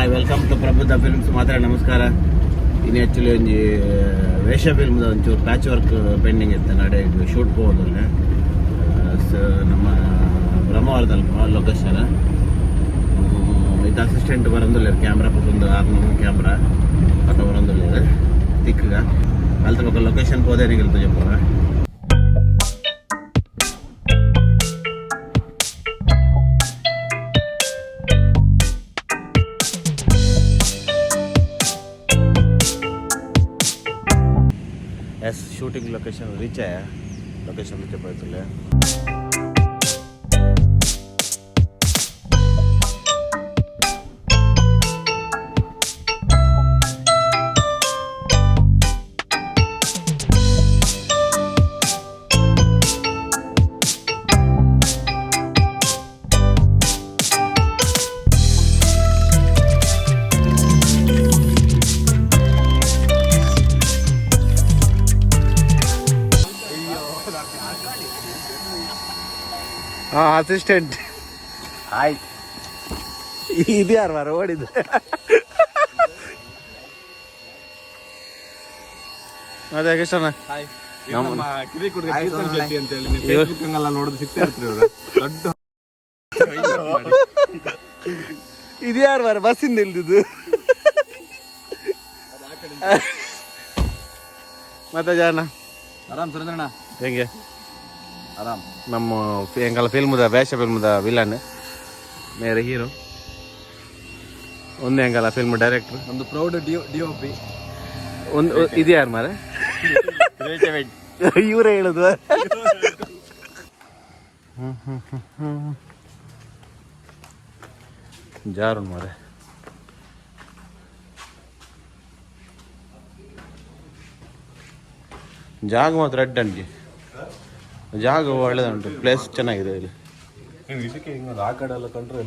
Hi welcome to ಪ್ರಬುದ್ಧ films. ಮಾತ್ರ ನಮಸ್ಕಾರ. ಇನ್ನು ಆ್ಯಕ್ಚುಲಿ ಒಂದು ವೇಷ ಫಿಲ್ಮ್ದು ಒಂಚೂರು ಪ್ಯಾಚ್ ವರ್ಕ್ ಪೆಂಡಿಂಗ್ ಇತ್ತು. ನಡೆ ಇದು ಶೂಟ್ ಹೋಗೋದಲ್ಲ ನಮ್ಮ ಬ್ರಹ್ಮವರದಲ್ಲಿ ಲೊಕೇಶನ್ ಇದು ಅಸಿಸ್ಟೆಂಟ್ ಬರೋದಿಲ್ಲ ಕ್ಯಾಮ್ರಾ ಒಂದು 6 ಕ್ಯಾಮ್ರಾ ಅಥವಾ ಬರೋದಿಲ್ಲ ತಿಕ್ಕಗ ಅಲ್ತ ಪಕ್ಕ ಲೊಕೇಶನ್ ಹೋದೇನಿಗಿಲ್ತು ಜಪ್ಪ. एस शूटिंग लोकेशन रीच है. लोकेशन रीच पड़े ಅಸಿಸ್ಟೆಂಟ್. ಹಾಯ್, ಇದು ಯಾರು ಮಾರ ಓಡಿದ್ದು? ಅದೇ ಕೃಷ್ಣ ಇದು ಯಾರು ಮಾರ ಬಸ್ಸಿಂದ ಇಲ್ದಿದ್ದು? ಮತ್ತೆ ಜಾನ ಆರಾಮ್ ಸುರೇಂದ್ರಣ್ಣ ಹೆಂಗೆ? ಆರಾಮ್. ನಮ್ಮ ಎಂಗಲ ಫಿಲ್ಮ್ದ ವೇಷ ಫಿಲ್ಮ್ದ ವಿಲನ್ ಮೇರೆ ಹೀರೋ ಒಂದು ಎಂಗಲ ಫಿಲ್ಮ್ ಡೈರೆಕ್ಟರ್ ಒಂದು ಪ್ರೌಡ್ DOP ಒಂದು ಇದು ಯಾರು ಮಾರೆ? ಇವರೇ ಹೇಳುದು. ಜಾರು ಮಾರೆ ಜಾಗ ಮಾತ್ರ ರೆಡ್ ಅಂಟಿ ಜಾಗ ಒಳ್ಳೆದುಂಟು. ಪ್ಲೇಸ್ ಚೆನ್ನಾಗಿದೆ ಇಲ್ಲಿ. ಆ ಕಡೆ ಎಲ್ಲ ಕಂಡ್ರೆ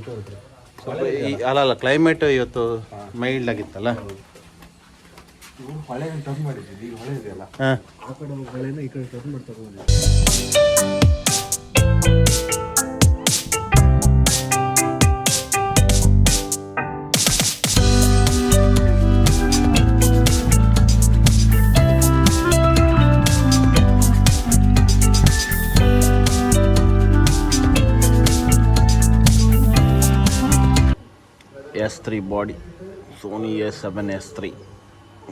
ಅಲ್ಲ ಕ್ಲೈಮೇಟ್ ಇವತ್ತು ಮೈಲ್ಡ್ ಆಗಿತ್ತಲ್ಲ. S3 body, Sony A7 S3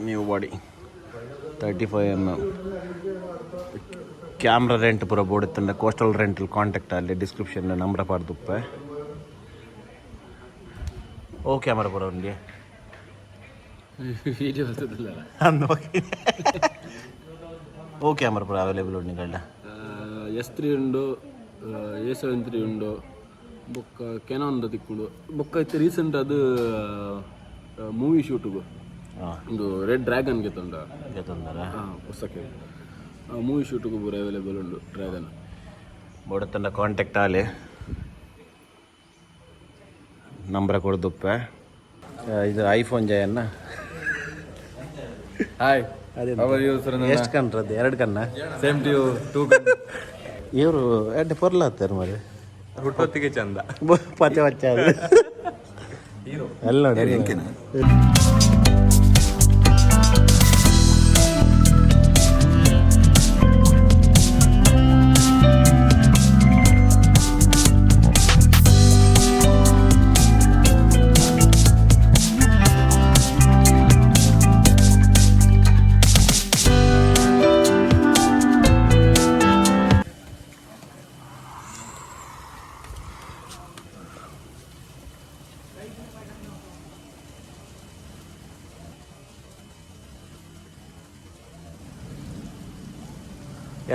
new body 35mm. Camera rent ಪೂರ ಬೋರ್ಡ್ ಇತ್ತಂಡ ಕೋಸ್ಟಲ್ ರೆಂಟಲ್ ಕಾಂಟ್ಯಾಕ್ಟ್ ಅಲ್ಲಿ ಡಿಸ್ಕ್ರಿಪ್ಷನ್ ನಂಬರ್ ಪಾರ್ದುಪ್ಪೆ. ಓ ಕ್ಯಾಮರಾ ಪೂರ ಉಂಡಿ ಓ ಕ್ಯಾಮರಾ ಪೂರ ಅವೈಲೇಬಲ್ ಉಂಡು ನಿಗಳ್ಳ. S3 ಉಂಡು, A73 ಉಂಡು, ಬೊಕ್ಕ ಕೆನಾನ್ದ ತಿಕ್ಕುಂಡು. ಬೊಕ್ಕ ಇತ್ತು ರೀಸೆಂಟ್ ಅದು ಮೂವಿ ಶೂಟಿಗೂ ಒಂದು ರೆಡ್ ಡ್ರ್ಯಾಗನ್ ಗೆತ್ತಂಡ ಹೊಸಕ್ಕೆ ಮೂವಿ ಶೂಟಿಗೂ ಪೂರ ಅವೈಲೇಬಲ್ ಉಂಡು ಡ್ರ್ಯಾಗನ್. ಬೋಡತ್ತಂಡ ಕಾಂಟ್ಯಾಕ್ಟ್ ಆಲೆ ನಂಬರ್ ಕೊಡ್ದುಪ್ಪೆ. ಇದು ಐಫೋನ್ ಜಯನ್ನ. ಹಾಯ್, ಎಷ್ಟು ಕಣ್ರದ್ದು? 2 ಕಣ್ಣ? ಸೇಮ್ ಟು ಯು 2 ಇವರು ಎಡ್ಡೆ ಪೊರ್ಲ ಹತ್ತಾರ ಮಾರೆ ಹುಟ್ಟೊತ್ತಿಗೆ ಚಂದ ಪತ್ತೆ ಬಚ್ಚ ಎಲ್ಲ ನೋಡಿ.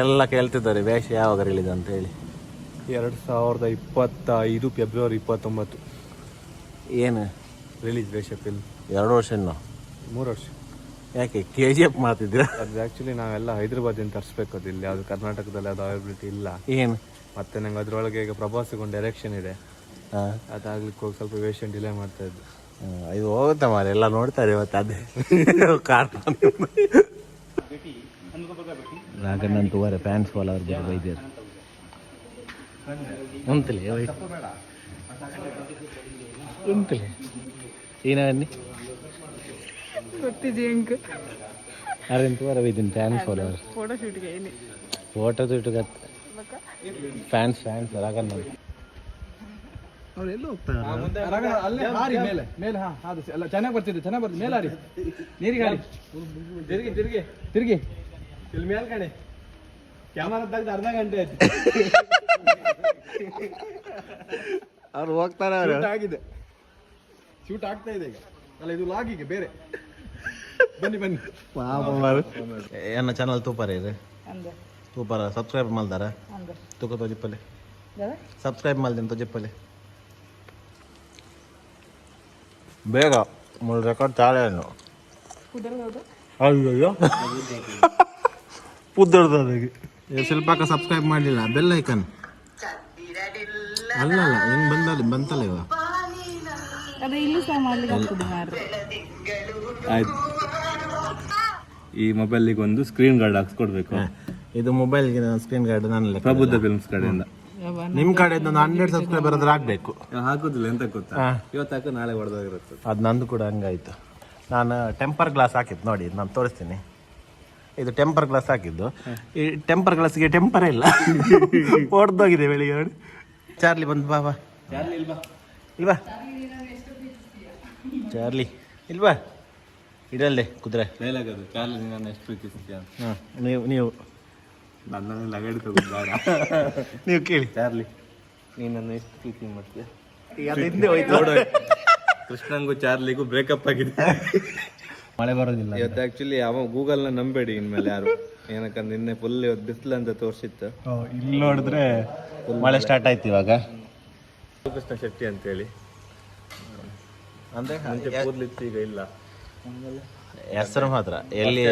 ಎಲ್ಲ ಕೇಳ್ತಿದ್ದಾರೆ ವೇಷ ಯಾವಾಗ ರಿಲೀಸ್ ಅಂತ ಹೇಳಿ. 2025 ಫೆಬ್ರವರಿ 29 ಏನು ರಿಲೀಸ್ ವೇಷ ಫಿಲ್ಮ್. 2 ವರ್ಷ ಇನ್ನು 3 ವರ್ಷ. ಯಾಕೆ KGF ಮಾಡ್ತಿದ್ದೀರಾ? ಅದು ಆ್ಯಕ್ಚುಲಿ ನಾವೆಲ್ಲ ಹೈದ್ರಾಬಾದಿಂದ ತರಿಸ್ಬೇಕು. ಅದು ಇಲ್ಲಿ ಅದು ಕರ್ನಾಟಕದಲ್ಲಿ ಅದು ಅವೈಲಬಿಲಿಟಿ ಇಲ್ಲ. ಏನು ಮತ್ತೆ ನಂಗೆ ಅದರೊಳಗೆ ಈಗ ಪ್ರಭಾಸಿಗೊಂದು ಡೈರೆಕ್ಷನ್ ಇದೆ, ಅದಾಗ್ಲಿಕ್ಕೆ ಹೋಗಿ ಸ್ವಲ್ಪ ವೇಷ ಡಿಲೇ ಮಾಡ್ತಾ ಇದ್ದು. ಇದು ಹೋಗುತ್ತೆ ಮಾರೆ, ಎಲ್ಲ ನೋಡ್ತಾರೆ ಇವತ್ತು. ಅದೇ ಕಾರಣ ರಾಘಣ್ಣಂತೂ ವರೆ ಫ್ಯಾನ್ಸ್ ಫಾಲೋವರ್ ಬೇರೆ ಬೈದ್ಯಾರ ಉಂತಲೇ ಉಂತಲೇ ಏನೇ ಗೊತ್ತಿದೆ ಅಂಕ ಅರೆಂತ ವರವಿದ್ದೀನಿ ಫ್ಯಾನ್ ಫಾಲೋವರ್ ಫೋಟೋ ಶೂಟ್ಗೆ ಏನಿ ಫೋಟೋ ಶೂಟ್ಗೆ ಫ್ಯಾನ್ಸ್ ರಾಗಣ್ಣ ಅವ್ರು ಎಲ್ಲೂ ಹೋಗ್ತಾರೆ ಅಲ್ಲೇ ಹಾರಿ ಮೇಲೆ ಮೇಲೆ ಹಾ ಅದು ಎಲ್ಲ ಚೆನ್ನಾಗಿ ಬರ್ತಿದೆ ಮೇಲೆ ಹಾರಿ ನೀರಿಗೆ ಹಾರಿ ತಿರುಗಿ ಇಲ್ಲಿ ಮೇಲೆ ಕಡೆ ಕ್ಯಾಮರಾ ತೆಗ್ದು ಅರ್ಧ ಗಂಟೆ ಆಯ್ತು ಅವ್ರು ಹೋಗ್ತಾರೆ ಅವರು ಆಗಿದೆ ಶೂಟ್ ಆಗ್ತಾ ಇದೆ ಈಗ ಅಲ್ಲ ಇದು ಲಾಗಿಗೆ ಬೇರೆ ಬನ್ನಿ ಏನ ಚಾನಲ್ ತೂಪಾರ ಇದೆ ಅಂದೆ ತೂಪಾರ ಸಬ್ಸ್ಕ್ರೈಬ್ ಮಾಡ್ದಾರ ಅಂದೆ ತೂಕ ತೋಜಿಪ್ಪಲೆ ಯಾವೆ ಸಬ್ಸ್ಕ್ರೈಬ್ ಮಾಡ್ದೇನೆ ತೋಜಿಪ್ಪಲೆ ಬೇಗ ಮುಳ್ಳು ರೆಕಾರ್ಡ್ ಚಾಲೇನು ಕುದರದು ಅಯ್ಯೋ ಪುದ್ದರ್ದಾಗಿ ಶಿಲ್ಪಾಕ ಸಬ್ಸ್ಕ್ರೈಬ್ ಮಾಡಲಿಲ್ಲ ಬೆಲ್ ಐಕನ್ ಅಲ್ಲ ಹೆಂಗೆ ಬಂತಲ್ಲ ಇವ ಅದೇ ಇಲ್ಲಿ ಸಹ ಮಾಡ್ಲಿಕ್ಕೆ ಆಗ್ತದೆ ಮಾರ್ರೆ ಆಯ್ತು ಈ ಮೊಬೈಲಿಗೆ ಒಂದು ಸ್ಕ್ರೀನ್ ಗಾರ್ಡ್ ಹಾಕ್ಸ್ಕೊಡ್ಬೇಕು ಇದು ಮೊಬೈಲ್ಗೆ ಸ್ಕ್ರೀನ್ ಗಾರ್ಡ್ ನಾನು ಪ್ರಬುದ್ಧ ಫಿಲ್ಮ್ಸ್ ಕಡೆಯಿಂದ ನಿಮ್ಮ ಕಡೆಯಿಂದ ಒಂದು 100 ಸಬ್ಸ್ಕ್ರೈಬರ್ ಆದ್ರೆ ಆಗಬೇಕು ಹಾಕುದಿಲ್ಲ ಎಂತ ಗೊತ್ತಾ ಇವತ್ತು ಹಾಕಿ ನಾಳೆ ಹೊಡೆದೋಗಿರುತ್ತೆ ಅದು ನಂದು ಕೂಡ ಹಂಗಾಯ್ತು ನಾನು ಟೆಂಪರ್ ಗ್ಲಾಸ್ ಹಾಕಿದ್ದು ನೋಡಿ ನಾನು ತೋರಿಸ್ತೀನಿ ಇದು ಟೆಂಪರ್ ಗ್ಲಾಸ್ ಹಾಕಿದ್ದು ಈ ಟೆಂಪರ್ ಗ್ಲಾಸ್ಗೆ ಟೆಂಪರೇ ಇಲ್ಲ ಹೊಡೆದೋಗಿದೆ ಬೆಳಿಗ್ಗೆ ನೋಡಿ ಚಾರ್ಲಿ ಬಂದು ಬಾ ಇಲ್ವಾ ಚಾರ್ಲಿ ಇಲ್ವಾ ಇಡಲ್ಲೇ ಕುದುರೆ ಡೈಲಾಗದು ಚಾರ್ಲಿ ನನ್ನ ಎಷ್ಟು ಪ್ರೀತಿಸ್ತೀಯ ಹಾಂ ನೀವು ನನ್ನಲ್ಲಿ ಲಗಡಿ ತಗೊಂಡು ನೀವು ಕೇಳಿ ಚಾರ್ಲಿ ನೀನು ನನ್ನ ಎಷ್ಟು ಪ್ರೀತಿ ಮಾಡ್ತೀಯ ಹಿಂದೆ ಹೋಯ್ತು ಕೃಷ್ಣಂಗೂ ಚಾರ್ಲಿಗೂ ಬ್ರೇಕಪ್ ಆಗಿದೆ ಮಳೆ ಬರೋದಿಲ್ಲ ಇವತ್ತು ಆಕ್ಚುಲಿ ಅವ ಗೂಗಲ್ನ ನಂಬೇಡಿ ಇನ್ಮೇಲೆ ಯಾರು ಏನಕ್ಕಂದ್ರೆ ನಿನ್ನೆ ಫುಲ್ ಇವತ್ತು ಬಿಸಿಲು ಅಂತ ತೋರಿಸಿತ್ತು ಇಲ್ಲಿ ನೋಡಿದ್ರೆ ಮಳೆ ಸ್ಟಾರ್ಟ್ ಆಯ್ತು ಇವಾಗ ಕೃಷ್ಣ ಶೆಟ್ಟಿ ಅಂತೇಳಿ ಅಂದ್ರೆ ಮುಂಚೆ ಕೂದಲಿತ್ತು ಈಗ ಇಲ್ಲ ಹೆಸರು ಮಾತ್ರ ಎಲ್ಲಿ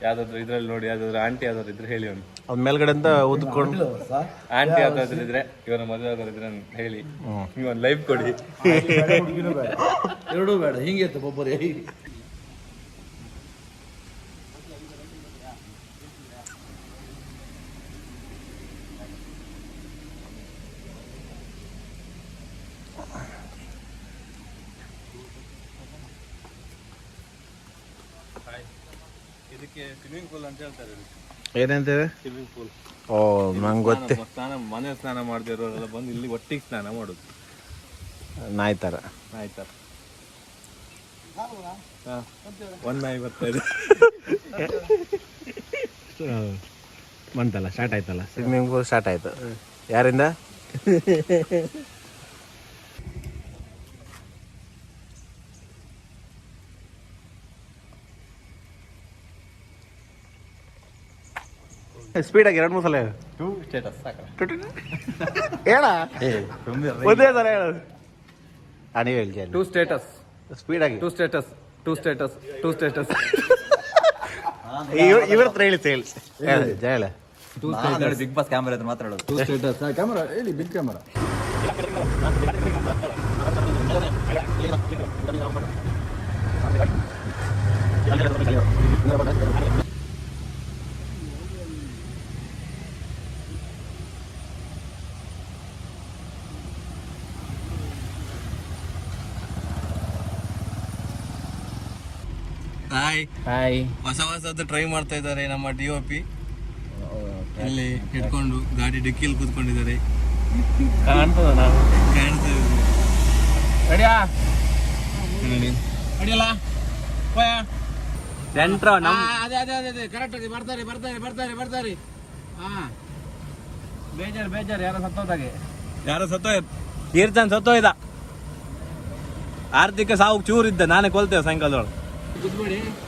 ಯಾವ್ದಾದ್ರು ಇದ್ರಲ್ಲಿ ನೋಡಿ ಯಾವ್ದಾದ್ರು ಆಂಟಿ ಯಾವ್ದಾದ್ರು ಇದ್ರೆ ಹೇಳಿ ಅವ್ನು ಅವ್ನ ಮೇಲ್ಗಡೆಯಿಂದ ಉದ್ಕೊಂಡು ಆಂಟಿ ಯಾವ್ದಾದ್ರು ಇದ್ರೆ ಇವರ ಮದುವೆ ಆಗೋರು ಇದ್ರೆ ಹೇಳಿ ನೀವು ಒಂದು ಲೈಫ್ ಕೊಡಿ ಎರಡೂ ಬೇಡ ಹಿಂಗೆ ಒಬ್ಬರೇ ಇದಕ್ಕೆ ಸ್ವಿಮ್ಮಿಂಗ್ ಪೂಲ್ ಅಂತ ಹೇಳ್ತಾರೆ ಏನಂತೇವೆ ಸ್ವಿಮ್ಮಿಂಗ್ ಪೂಲ್ ಓ ನಂಗೆ ಗೊತ್ತೇ ಮನೆ ಸ್ನಾನ ಮಾಡ್ದಿರೋರೆಲ್ಲ ಬಂದು ಇಲ್ಲಿ ಒಟ್ಟಿಗೆ ಸ್ನಾನ ಮಾಡೋದು ನಾಯಿ ಥರ ಆಯ್ತಾ ಒಂದು ನಾಯಿ ಬರ್ತಾ ಇದೆ ಬಂತಲ್ಲ ಸ್ಟಾರ್ಟ್ ಆಯ್ತಲ್ಲ ಸ್ವಿಮ್ಮಿಂಗ್ ಪೂಲ್ ಸ್ಟಾರ್ಟ್ ಆಯ್ತು ಯಾರಿಂದ ಸ್ಪೀಡಾಗಿ 2-3 ಸಲ ಸ್ಟೇಟಸ್ ಸಾಕ ಹೇಳ ಒಂದೇ ಸಲ ಹೇಳು ನೀವು ಹೇಳಿ ಟೂ ಸ್ಟೇಟಸ್ ಸ್ಪೀಡಾಗಿ ಟೂ ಸ್ಟೇಟಸ್ ಇವ್ರ ಹತ್ರ ಹೇಳಿ ಜಯಳ ಬಿಗ್ ಬಾಸ್ ಕ್ಯಾಮರಾ ಹತ್ರ ಮಾತಾಡೋದು ಟೂ ಸ್ಟೇಟಸ್ ಕ್ಯಾಮರಾ ಹೇಳಿ ಬಿಗ್ ಕ್ಯಾಮರಾ ಹಾಯ್ ಹೊಸದು ಟ್ರೈ ಮಾಡ್ತಾ ಇದ್ದಾರೆ ನಮ್ಮ DOP ಇಲ್ಲಿ ಹಿಡ್ಕೊಂಡು ಗಾಡಿ ಡಿಕ್ಕಿಯಲ್ಲಿ ಕೂತ್ಕೊಂಡಿದ್ದಾರೆ ಕಾಣ್ತದ ನಾವು ಕಾಣ್ತಾ ರೆಡಿಯಾ ಅಡಿಯಲ್ಲ ಸೆಂಟ್ರ ಅದೇ ಕರೆಕ್ಟ್ ಆಗಿ ಬರ್ತಾರೆ ಹಾ ಬೇಜಾರು ಯಾರೋ ಸತ್ತೋದಾಗೆ ಕೀರ್ತನ್ ಸತ್ತೋಯ್ದ ಆರ್ಥಿಕ ಸಾವು ಚೂರಿದ್ದ ನಾನೇ ಕೊಲ್ತೇವೆ ಸಾಯಂಕಾಲದೊಳಗೆ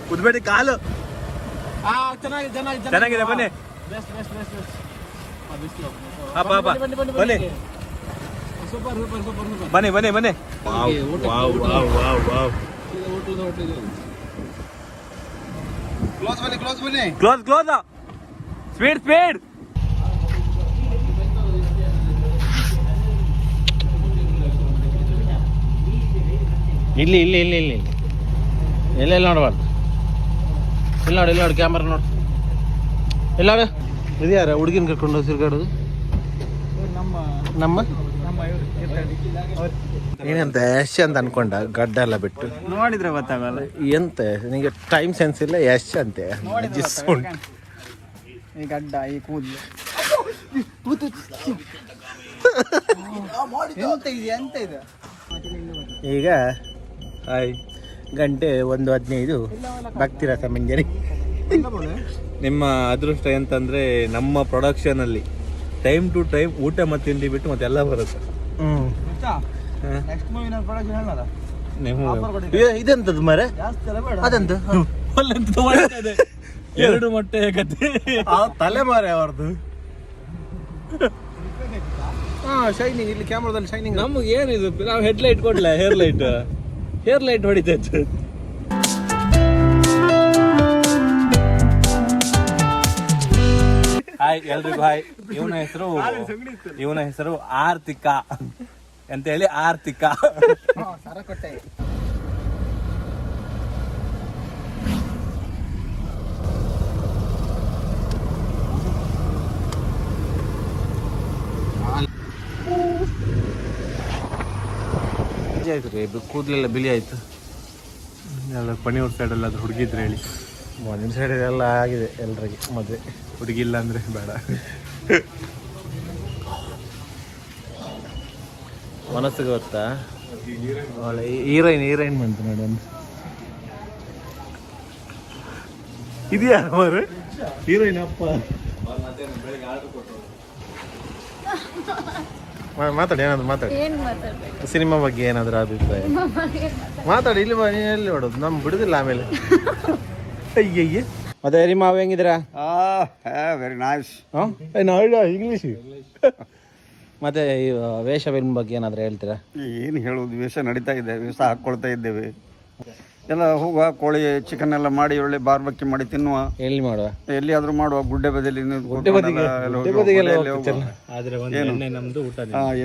ಕುದ್ಬೇಡಿ ಕಾಲು ಚೆನ್ನಾಗಿದೆ ಬನ್ನಿ ಬನ್ನಿ ಕ್ಲೋಸ್ ಸ್ಪೀಡ್ ಇಲ್ಲಿ ಎಲ್ಲೆಲ್ಲಿ ನೋಡಬಾರ್ದು ಇಲ್ಲಿ ನೋಡಿ ಕ್ಯಾಮ್ರಾ ನೋಡಿ ಇಲ್ಲ ಇದು ಯಾರ ಹುಡುಗಿನ ಕರ್ಕೊಂಡು ತಿರ್ಗಾಡೋದು ನಮ್ಮ ಏನಂತ ಯಶ್ ಅಂತ ಅನ್ಕೊಂಡ ಗಡ್ಡ ಎಲ್ಲ ಬಿಟ್ಟು ನೋಡಿದ್ರೆ ಗೊತ್ತಾಗಲ್ಲ. ಎಂತ ನಿಮಗೆ ಟೈಮ್ ಸೆನ್ಸ್ ಇಲ್ಲ ಯಶ್ ಅಂತೆ ಈ ಗಡ್ಡ ಈ ಕೂದಲು ಎಂತ ಇದೆ ಈಗ ಗಂಟೆ 1:15 ಭಕ್ತಿರಸ ಮಂಜರಿ. ನಿಮ್ಮ ಅದೃಷ್ಟ ಎಂತಂದ್ರೆ ನಮ್ಮ ಪ್ರೊಡಕ್ಷನ್ ಅಲ್ಲಿ ಟೈಮ್ ಟು ಟೈಮ್ ಊಟ ಮತ್ತೆ ತಿಂಡಿ ಬಿಟ್ಟು ಮತ್ತೆ ಎಲ್ಲ ಬರುತ್ತೆ. ನೆಕ್ಸ್ಟ್ ಮೂವಿ ನನ್ನ ಪ್ರೊಡಕ್ಷನ್ ಹೇಳಲ್ಲ. ಇದೆಂತದ್ದು ಮರೆ ಅದಂತ ಎರಡು ಮೊಟ್ಟೆ ಕತೆ ತಲೆ ಮಾರೆ ಅವ್ರದ್ದು. ಶೈನಿಂಗ್ ಇಲ್ಲಿ ಕ್ಯಾಮ್ರಾದಲ್ಲಿ ಶೈನಿಂಗ್. ನಮ್ಗೆ ಏನಿದು, ನಾವು ಹೆಡ್ ಲೈಟ್ ಕೊಡ್ಲ, ಹೇರ್ ಲೈಟ್ ಹೊಡಿತೈತೆ. ಹಾಯ್ ಎಲ್ರಿಗೂ ಹಾಯ್. ಇವನ ಹೆಸರು ಆರ್ತಿಕ ಅಂತ ಹೇಳಿ, ಆರ್ತಿಕ. ಆಯ್ತು ರೀ, ಕೂದಲೆಲ್ಲ ಬಿಳಿ ಆಯ್ತು. ಎಲ್ಲ ಪಣಿಯೂರ್ ಸೈಡ್ ಎಲ್ಲ ಹುಡುಗಿದ್ರೆ ಹೇಳಿ. ಒಂದಿನ ಸೈಡ್ ಎಲ್ಲ ಆಗಿದೆ ಎಲ್ರಿಗೆ ಮದುವೆ. ಹುಡುಗಿಲ್ಲ ಅಂದ್ರೆ ಬೇಡ. ಮನಸ್ಸಿಗೆ ಗೊತ್ತಾ, ಒಳ್ಳೆ ಹೀರೋಯಿನ್ ಬಂತು ನೋಡಿ ಒಂದು. ಇದೆಯಾ ಅವರು ಹೀರೋಯಿನ್ ಅಪ್ಪ? ಮಾತಾಡಿ, ಏನಾದ್ರು ಮಾತಾಡಿ. ಸಿನಿಮಾ ಬಗ್ಗೆ ಏನಾದ್ರು ಅಭಿಪ್ರಾಯ ಮಾತಾಡಿ. ಇಲ್ಲಿ ಬಾ, ನೀನು ಎಲ್ಲಿ ನೋಡೋದು, ನಮ್ ಬಿಡುದಿಲ್ಲ ಆಮೇಲೆ. ಅಯ್ಯಯ್ಯ. ಮತ್ತೆ ಮಾವ ಹೆಂಗಿದ್ದೀರಾ? Very nice. ಇಂಗ್ಲೀಷ್. ಮತ್ತೆ ಈ ವೇಷ ಫಿಲ್ಮ್ ಬಗ್ಗೆ ಏನಾದ್ರು ಹೇಳ್ತೀರಾ? ಏನು ಹೇಳೋದು, ವೇಷ ನಡೀತಾ ಇದೆ, ವೇಷ ಹಾಕ್ಕೊಳ್ತಾ ಇದ್ದೇವೆ. ಎಲ್ಲ ಹೋಗುವ, ಕೋಳಿ ಚಿಕನ್ ಎಲ್ಲ ಮಾಡಿ ಒಳ್ಳೆ ಬಾರ್ಬಕ್ಕಿ ಮಾಡಿ ತಿನ್ನುವ. ಎಲ್ಲಿ ಮಾಡುವ? ಎಲ್ಲಿಯಾದ್ರೂ ಮಾಡುವ, ಗುಡ್ಡೆ ಬದಿಯಲ್ಲಿ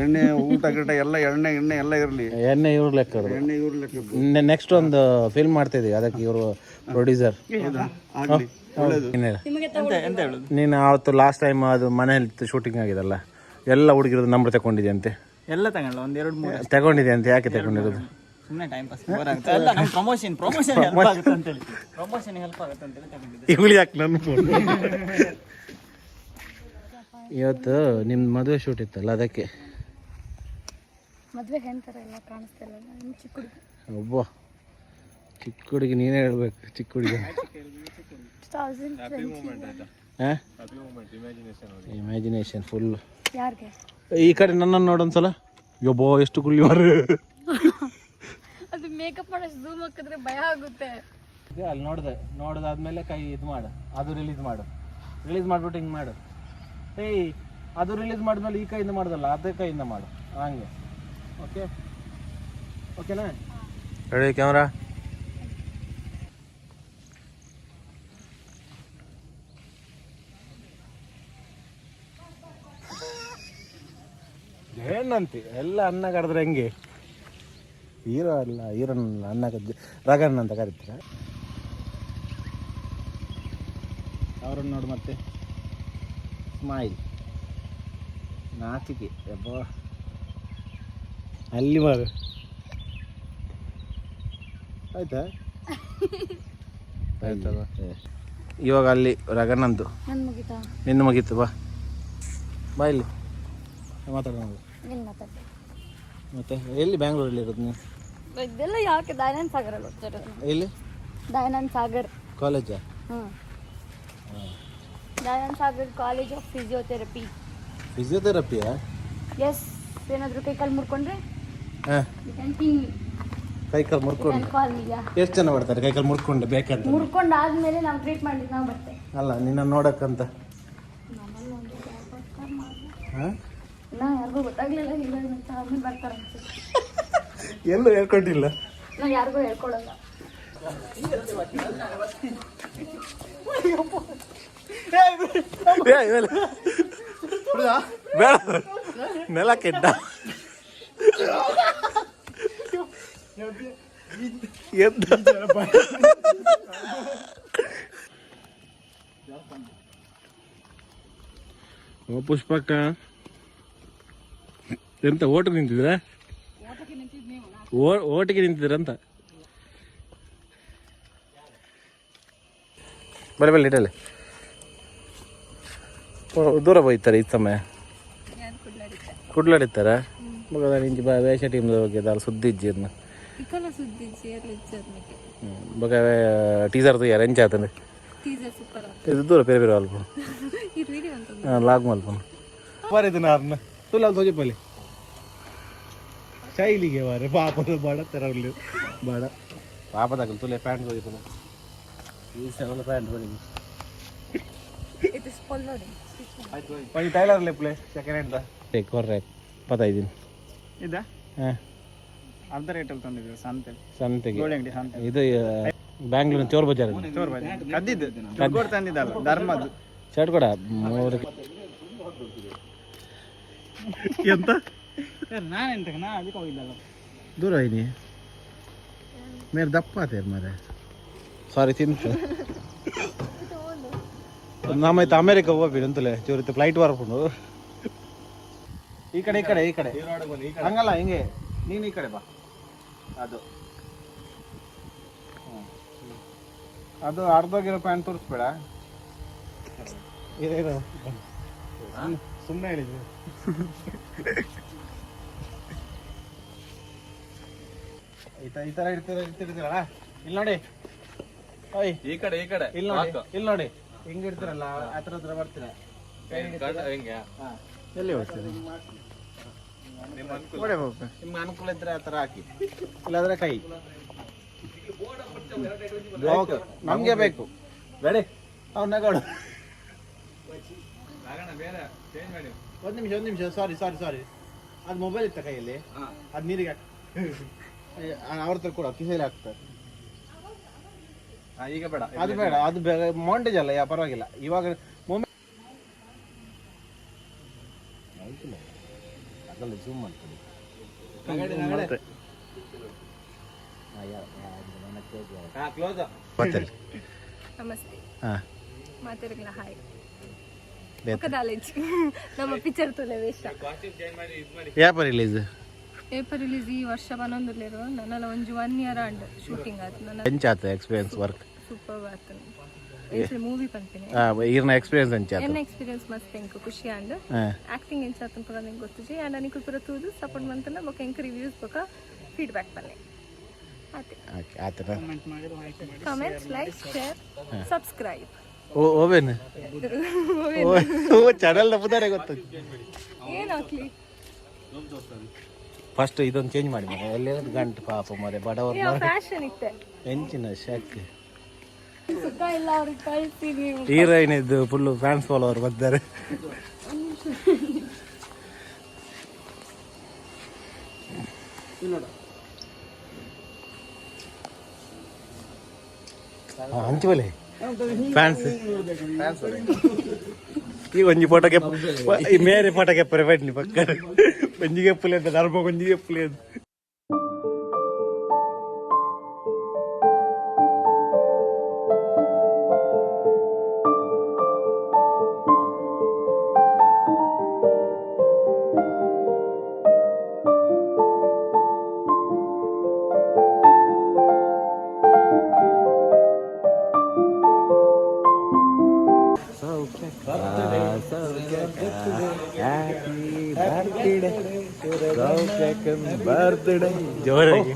ಎಣ್ಣೆ ಊಟ ಗಿಟ ಎಲ್ಲ ಎಣ್ಣೆ ಎಲ್ಲ ಇರಲಿ. ಎಣ್ಣೆ ಇವ್ರ ಲೆಕ್ಕ. ನೆಕ್ಸ್ಟ್ ಒಂದು ಫಿಲ್ಮ್ ಮಾಡ್ತಾ ಇದೀವಿ, ಅದಕ್ಕೆ ಇವರು ಪ್ರೊಡ್ಯೂಸರ್. ನೀನು ಅವತ್ತು ಲಾಸ್ಟ್ ಟೈಮ್ ಅದು ಮನೆಯಲ್ಲಿ ಶೂಟಿಂಗ್ ಆಗಿದಲ್ಲ, ಎಲ್ಲ ಹುಡುಗಿರೋದು ನಂಬರ್ ತಗೊಂಡಿದೆ ಅಂತೆ. ಎಲ್ಲ ತಗೊಳ್ಳ, ಒಂದು 2-3 ತಗೊಂಡಿದೆ ಅಂತೆ. ಯಾಕೆ ತಗೊಂಡಿರೋದು? ಸುಮ್ಮನೆ ಟೈಮ್ ಪಾಸ್ ಅಲ್ಲ, ನಮ್ಮ ಪ್ರಮೋಷನ್ ಹೆಲ್ಪ್ ಆಗುತ್ತೆ ಅಂತೇಳಿ, ಪ್ರಮೋಷನ್ ಹೆಲ್ಪ್ ಆಗುತ್ತೆ ಅಂತೇಳಿ ತಗೊಂಡಿದ್ದೆ. ಇವಳು ಯಾಕೆ ನನ್ನ ಇವತ್ತು ನಿಮ್ಮ ಮದುವೆ ಶೂಟ್ ಇತ್ತಲ್ಲ, ಅದಕ್ಕೆ. ಮದುವೆ ಹೆಣ್ತರ ಎಲ್ಲ ಕಾಣಿಸ್ತಿಲ್ಲ, ಚಿಕ್ಕ ಹುಡುಗಿ. ಒಬ್ಬ ಚಿಕ್ಕ ಹುಡುಗಿ, ನೀನೇ ಹೇಳ್ಬೇಕು. ಚಿಕ್ಕ ಹುಡುಗಿ ಇಮ್ಯಾಜಿನೇಷನ್ ಫುಲ್. ಯಾರಿಗೆ? ಈ ಕಡೆ ನನ್ನನ್ನು ನೋಡೊಂದ್ಸಲ. ಯೊಬ್ಬೋ ಎಷ್ಟು ಕುಳ್ಳಿ ಮಾರು. ಅದು ಮೇಕಪ್ ಮಾಡೋಷ್ಟು ಝೂಮ್ ಹಾಕಿದ್ರೆ ಭಯ ಆಗುತ್ತೆ. ಅಲ್ಲಿ ನೋಡ್ದಾದ್ಮೇಲೆ ಕೈ ಇದು ಮಾಡು, ಅದು ರಿಲೀಸ್ ಮಾಡ್ಬಿಟ್ಟು ಹಿಂಗೆ ಮಾಡು. ಅದು ರಿಲೀಸ್ ಮಾಡಿದ್ಮೇಲೆ ಈ ಕೈಯಿಂದ ಮಾಡೋದಲ್ಲ, ಅದೇ ಕೈಯಿಂದ ಮಾಡು, ಹಂಗೆ. ಓಕೆನಾ? Ready camera? ಏನಂತಿ ಎಲ್ಲ ಅನ್ನ ಕರೆದ್ರೆ ಹೆಂಗೆ? ಹೀರೋ ಅಲ್ಲ, ಹೀರೋನಲ್ಲ, ಅನ್ನ ರಗನ್ ಅಂತ ಕರಿತೀರ ಅವ್ರನ್ನ ನೋಡಿ. ಮತ್ತೆ ಸ್ಮೈಲ್, ನಾಚಿಕೆ. ಅಬ್ಬ ಅಲ್ಲಿ ಮಾರು. ಆಯ್ತಾ? ಆಯ್ತಲ್ಲ. ಇವಾಗ ಅಲ್ಲಿ ರಗನಂದು ನಿನ್ನ ಮುಗೀತು. ಬಾ ಇಲ್ಲಿ ಮಾತಾಡೋಣ. ಮತ್ತೆ ಎಲ್ಲಿ ಬ್ಯಾಂಗ್ಳೂರಲ್ಲಿ ಇರೋದು ನೀವು? ಇದೆಲ್ಲ ಯಾಕೆ? ದಯಾನಂದ ಸಾಗರಲ್ಲಿ ಓದ್ತಿರೋದು. ಎಲ್ಲಿ? ದಯಾನಂದ ಸಾಗರ್ ಕಾಲೇಜಾ? Dayananda Sagar college of physiotherapy. ಫಿಸಿಯೋಥೆರಪಿಯಾ? ಎಸ್. ಏನಾದರೂ ಕೈಕಾಲು ಮುರ್ಕೊಂಡ್ರೆ ಕೈಕಾಲು ಮುರ್ಕೊಂಡು ಎಷ್ಟು ಜನ ಬರ್ತಾರೆ? ಕೈಕಾಲು ಮುರ್ಕೊಂಡು ಬೇಕಂತ ಮುರ್ಕೊಂಡು ಆದ್ಮೇಲೆ ನಾವು ಟ್ರೀಟ್ಮೆಂಟ್ ನಾವು ಬರ್ತೇವೆ. ಅಲ್ಲ, ನಿನ್ನ ನೋಡಕ್ಕಂತ. ಯಾರಿಗೂ ಗೊತ್ತಾಗ್ಲಿಲ್ಲ, ಆಮೇಲೆ ಬರ್ತಾರೆ. ಎಲ್ಲೂ ಹೇಳ್ಕೊಂಡಿಲ್ಲ. ನಾವು ಯಾರಿಗೂ ಹೇಳ್ಕೊಡಲ್ಲ. ಬೇಡ, ನೆಲ ಕೆಟ್ಟ. ಪುಷ್ಪಕ್ಕ ಎಂತ ಓಟಿಗೆ ನಿಂತಿದ್ರ? ಓಟಿಗೆ ನಿಂತಿದ್ರಂತ. ಬರಬಲ್ಲ ಇಡಲ್ಲ, ದೂರ ಹೋಯ್ತಾರೆ ಈ ಸಮಯ ಕುಡ್ಲಾಡಿತ್ತಾರ. ಮಗ ನಿಂಜಿ ಬಾ ವೇಷ ಟೀಮ್ ಬಗ್ಗೆ ದಾಲ್ ಸುದ್ದಿ ಇಜ್ಜಿರ್ನ ಬಗ ಟೀಸರ್ ತಯಾರ ಎಂಚ ಆತಂದ್ರೆ ಇದು ದೂರ ಬೇರೆ ಬೇರೆ ಅಲ್ಪ ಲಾಗ್ ಮಲ್ಪ ಬರಿದು ನಾರ್ನ ತುಲ್ಲ ತೋಜಪ್ಪಲ್ಲಿ ಶೈಲಿಗೆ ವಾರೆ ಪಾಪದ ಬಾಡ ತೆರಲಿ ಬಾಡ ಪಾಪದಾಗಲು ತುಲೆ ಪ್ಯಾಂಟ್ ತೋಜಿಪ್ಪನು ಈ ಸಲ ಪ್ಯಾಂಟ್ ಬನ್ನಿ ಪೈ ಟೈಲರ್ ಲೆಪ್ಲೆ ಸೆಕೆಂಡ್ ಹ್ಯಾಂಡ್ ಟೇಕ್ ಕರೆಕ್ಟ್ ಪತಾ ಇದ್ದೀನಿ ಇದಾ ಹಾಂ ಅರ್ಧ ರೇಟಲ್ಲಿ ತಂದಿದ್ದೀವಿ ಸಂತೆಗೆ ಗೋಳಿ ಅಂಗಡಿ ಸಂತೆ ಇದು ಬ್ಯಾಂಗ್ಳೂರಿನ ಚೋರ್ ಬಜಾರ್ ಕದ್ದಿದ್ದು ಕಡ್ಗೋಡ್ ತಂದಿದ್ದಲ್ಲ ಧರ್ಮದ್ದು ಶರ್ಟ್ ಕೊಡ ಮೂರು ಎಂತ ನಾನೆಂತ ನಾ ಅದಕ್ಕೆ ಹೋಗಿದ್ದಲ್ಲ ದೂರ ಹೋಯ್ನಿ ಮೇರೆ ದಪ್ಪ ಆತೇರ್ ಮಾರೆ ಸಾರಿ ತಿಂತು ನಮ್ಮೈತೆ ಅಮೇರಿಕ ಹೋಗ್ಬಿಡು ಅಂತಲೇ ಚೂರಿತ್ತು ಫ್ಲೈಟ್ ಬರ್ಕೊಂಡು ಈ ಕಡೆ ಈ ಕಡೆ ಈ ಕಡೆ ಹಂಗಲ್ಲ ಹಿಂಗೆ ನೀನು ಈ ಕಡೆ ಬಾ ಅದು ಅದು ಅರ್ಧೋಗಿರೋ ಪ್ಯಾಂಟ್ ತೋರಿಸ್ಬೇಡ ಸುಮ್ಮನೆ ಹೇಳಿದ್ವಿ ಈ ಥರ ಇರ್ತಿರಲ್ಲ ಇಲ್ಲಿ ನೋಡಿ ಓಯ್ ಈ ಕಡೆ ಇಲ್ಲಿ ನೋಡಿ ಹಿಂಗೆ ಇಡ್ತೀರಲ್ಲ ಹತ್ರ ಬರ್ತೀರ ಎಲ್ಲಿ ಹೋಗ್ತೀರಿ ನಿಮ್ಮ ಅನುಕೂಲ ಇದ್ರೆ ಆ ಥರ ಹಾಕಿ ಇಲ್ಲಾಂದ್ರೆ ಕೈ ನಮ್ಗೆ ಬೇಕು ಬೇಡ ಅವ್ರು ನಗೋಡು ಒಂದು ನಿಮಿಷ ಸಾರಿ ಅದು ಮೊಬೈಲ್ ಇತ್ತ ಕೈಯಲ್ಲಿ ಅದು ನೀರಿಗೆ ಅವ್ರ ಹತ್ರ ಕೂಡ ಕಿಸೆಯಲ್ಲಿ ಹಾಕ್ತಾರೆ ಈಗ ಬೇಡ ಅದು ಬೇಡ ಅದು ಮೌಂಟೇಜ್ ಅಲ್ಲ ಪರವಾಗಿಲ್ಲ ಇವಾಗ ಮೊಬೈಲ್ ಅದಲ್ಲ ಜೂಮ್ ಮಾಡ್ಕೊಳ್ಳಿ ನಮಸ್ತೆ ಮಾತಾಡಲ್ಲ ಹಾಯ್ ನಮ್ಮ ಪಿಕ್ಚರ್ ತುಲೆ ವೇಷ ಯಾಪ ರಿಲೀಸ್ ಈ ವರ್ಷ ಬನ್ನೊಂದಿರುವ ನನ್ನೆಲ್ಲ ಒಂದು 1 year ಅಂಡ್ ಶೂಟಿಂಗ್ ಆಯ್ತು ನನ್ನ ಎಂಚಾತ ಎಕ್ಸ್ಪೀರಿಯನ್ಸ್ ವರ್ಕ್ ಸೂಪರ್ ಆಯ್ತು ಮೂವಿ ಪಂಪಿನಿ ಈರ್ನ ಎಕ್ಸ್ಪೀರಿಯನ್ಸ್ ಎಂಚಾತ ಎನ್ನ ಎಕ್ಸ್ಪೀರಿಯನ್ಸ್ ಮಸ್ತ್ ಎಂಕು ಖುಷಿ ಅಂಡ್ ಆಕ್ಟಿಂಗ್ ಎಂಚಾತ ಪೂರ ನಿಂಗೆ ಗೊತ್ತಿಜಿ ಅಂಡ್ ಅನಿಕು ಪೂರ ತೂದು ಸಪೋರ್ಟ್ ಮಂತನ ಬೊಕ ಎಂಕ ರಿವ್ಯೂಸ್ ಬೊಕ ಫೀಡ್ಬ್ಯಾಕ್ ಬನ್ನಿ ಆತೆ ಆತನ ಕಮೆಂಟ್ಸ್ ಲೈಕ್ ಶೇರ್ ಸಬ್ಸ್ಕ್ರೈಬ್ ಓವೆನ್ ಓ ಚಾನೆಲ್ ನಮ್ಮದಾರೆ ಗೊತ್ತು ಏನು ಹಾಕ್ಲಿ ಫಸ್ಟ್ ಇದೊಂದು ಚೇಂಜ್ ಮಾಡಿ ಮರೆ ಎಲ್ಲೇ ಗಂಟು ಪಾಪ ಮರೆ ಬಡವರು ಫ್ಯಾಷನ್ ಇತ್ತೆ ಹೆಂಚಿನ ಶಾಕ್ ಸುಖ ಇಲ್ಲ ಅವ್ರಿಗೆ ಕಳಿಸಿ ನೀವು ಹೀರೋಯಿನ್ ಇದ್ದು ಫುಲ್ಲು ಫ್ಯಾನ್ಸ್ ಫಾಲೋವರ್ ಬರ್ತಾರೆ ಹಂಚುವಲೆ ಫ್ಯಾನ್ಸ್ ಈ ಒಂಜಿ ಫೋಟೋಗೆ ಮೇರೆ ಫೋಟೋಗೆ ಪ್ರೈವೇಟ್ ಪಕ್ಕ ಒಂಜಿಗೆ ಪುಲಿ ಅಂತ ಧರ್ಮ ಒಂಜಿಗೆ ಪುಲಿ ಅಂತ ಬರ್ತ್ಡೇ ಜೋರಾಗಿ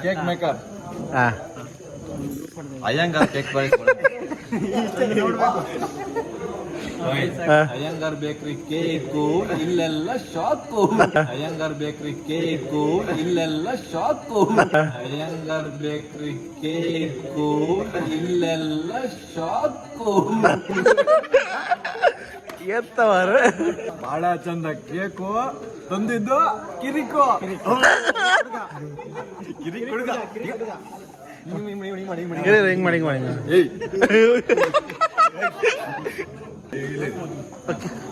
ಕೇಕ್ ಮೇಕರ್ ಹಾಂ ಅಯ್ಯಂಗಾರ್ ಕೇಕ್ ಅಯ್ಯಂಗಾರ್ ಬೇಕ್ರಿ ಕೇಕು ಇಲ್ಲೆಲ್ಲ ಶಾಕು ಅಯ್ಯಂಗಾರ್ ಬೇಕ್ರಿ ಕೇಕು ಇಲ್ಲೆಲ್ಲ ಶಾಕು ಅಯ್ಯಂಗಾರ್ ಬೇಕ್ರಿ ಕೇಕು ಇಲ್ಲೆಲ್ಲ ಶಾಕು ಎತ್ತವಾರ ಬಹಳ ಚಂದ ಕೇಕು ತಂದಿದ್ದು ಕಿರಿಕೋ ಹೆಂಗ್ ಮಾಡಿ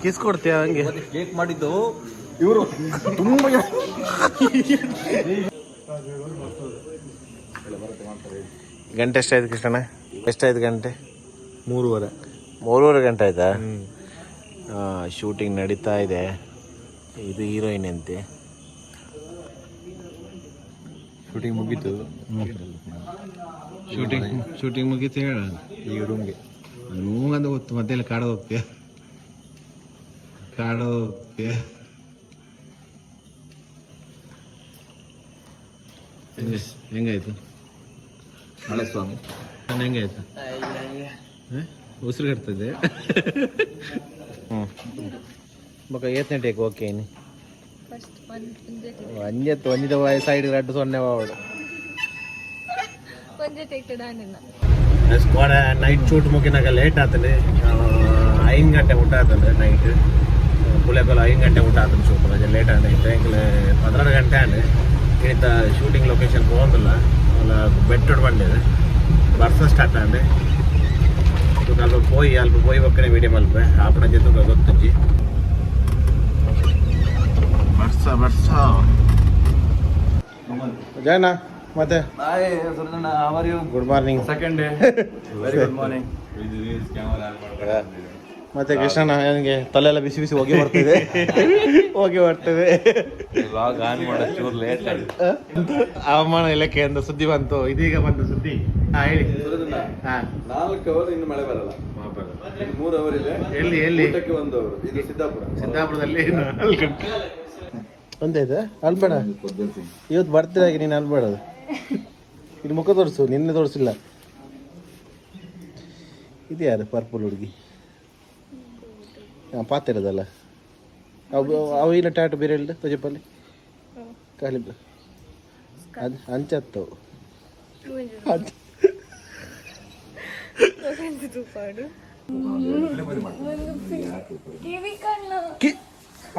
ಕಿಸ್ ಕೊಡ್ತೀಯ ಹಂಗೆ ಕೇಕ್ ಮಾಡಿದ್ದು ಇವರು ತುಂಬ ಗಂಟೆ ಎಷ್ಟಾಯ್ತು ಕೃಷ್ಣಣ್ಣ? ಎಷ್ಟಾಯ್ತು ಗಂಟೆ? 3:30 ಗಂಟೆ ಆಯ್ತಾ? ಶೂಟಿಂಗ್ ನಡೀತಾ ಇದೆ. ಇದು ಹೀರೋಯಿನ್ ಅಂತೆ. ಶೂಟಿಂಗ್ ಮುಗೀತು. ಶೂಟಿಂಗ್ ಮುಗೀತು ಹೇಳ. ಈಗ ರೂಮ್ಗೆ ಮೂಗಂತ ಗೊತ್ತು. ಮತ್ತೆಲ್ಲ ಕಾಡೋದು ಹೋಗ್ತೀಯ? ಹೆಂಗಾಯ್ತು ಮಳೆ ಸ್ವಾಮಿ? ಹೆಂಗಾಯ್ತು? ಉಸಿರು ಕಟ್ತದೆ. ಬೊಕ್ಕ ಏತನೇ ಟೇಕ್ ಓಕೆ ಇನ್ನು ಅಂಜತ್ತು ಒಂದಿದ ಸೈಡ್ ರಡ್ಡು ಸೊನ್ನೆ ಬಾವಡು ಸ್ಕ್ವಾಡ ನೈಟ್ ಶೂಟ್ ಮುಗಿನಾಗ ಲೇಟ್ ಆಗ್ತದೆ. 5 ಗಂಟೆ ಊಟ ಆಗ್ತದೆ ನೈಟ್. ಪುಳೆಕೊಲ 5 ಗಂಟೆ ಊಟ ಆಗ್ತದೆ ಶೂಟ್. ರಜೆ ಲೇಟ್ ಆಗಿದೆ. ಇಂಕಲೆ 12 ಗಂಟೆ ಆಗಿದೆ. ಇಳಿತ ಶೂಟಿಂಗ್ ಲೊಕೇಶನ್ ಹೋಗೋದಿಲ್ಲ. ಬೆಟ್ಟೋಡು ಬಂದಿದೆ. ಬರ್ಸ ಸ್ಟಾರ್ಟ್ ಆಗಿದೆ. ಅಲ್ಪ ಪೋಯಿ ಒಕ್ಕನೆ ವೀಡಿಯೋ ಮಲ್ಪೆ ಆಪಣ ಜೊತೆ ಗೊತ್ತಜ್ಜಿ ಬರ್ಸ ಜಯಣ್ಣ ಮತ್ತೆ ಅವರ್ ಯು good morning. Second day very good morning. ಮತ್ತೆ ಕೃಷ್ಣಣ್ಣ ನನಗೆ ತಲೆಲ್ಲ ಬಿಸಿ ಬಿಸಿ ಹೋಗಿ ಬರ್ತದೆ. ಲಾಗ್ ಆನ್ ಮಾಡೋ ಚೂರು ಲೇಟ್ ಆಗಿದೆ. ಹವಾಮಾನ ಇಲಾಖೆಯಿಂದ ಸುದ್ದಿ ಬಂತು. ಇದೀಗ ಬಂತು ಸುದ್ದಿ. ಹೇಳಿ. 4 ಅವರ್ ಇನ್ನು ಮಳೆ ಬರಲ್ಲ. 3 ಅವರ್ ಇದೆ. ಎಲ್ಲಿ 1 ಅವರು. ಇದು ಸಿದ್ದಾಪುರದಲ್ಲಿ ಒಂದಾಯ್ತಾ? ಅಲ್ಬೇಡ, ಇವತ್ತು ಬರ್ತಿರಾಗಿ ನೀನು ಅಲ್ಬೇಡದು. ಇಲ್ಲಿ ಮುಖ ತೋರಿಸು, ನಿನ್ನೆ ತೋರಿಸಿಲ್ಲ. ಇದು ಯಾರು ಪರ್ಪಲ್ ಹುಡುಗಿ? ಪಾತಿರೋದಲ್ಲ ಅವು ಇಲ್ಲ. ಟ್ಯಾಟು ಬೇರೆ ಇಲ್ಲ ತಜಪಲ್ಲಿ ಖಾಲಿ ಅದು ಅಂಚತ್ತವು.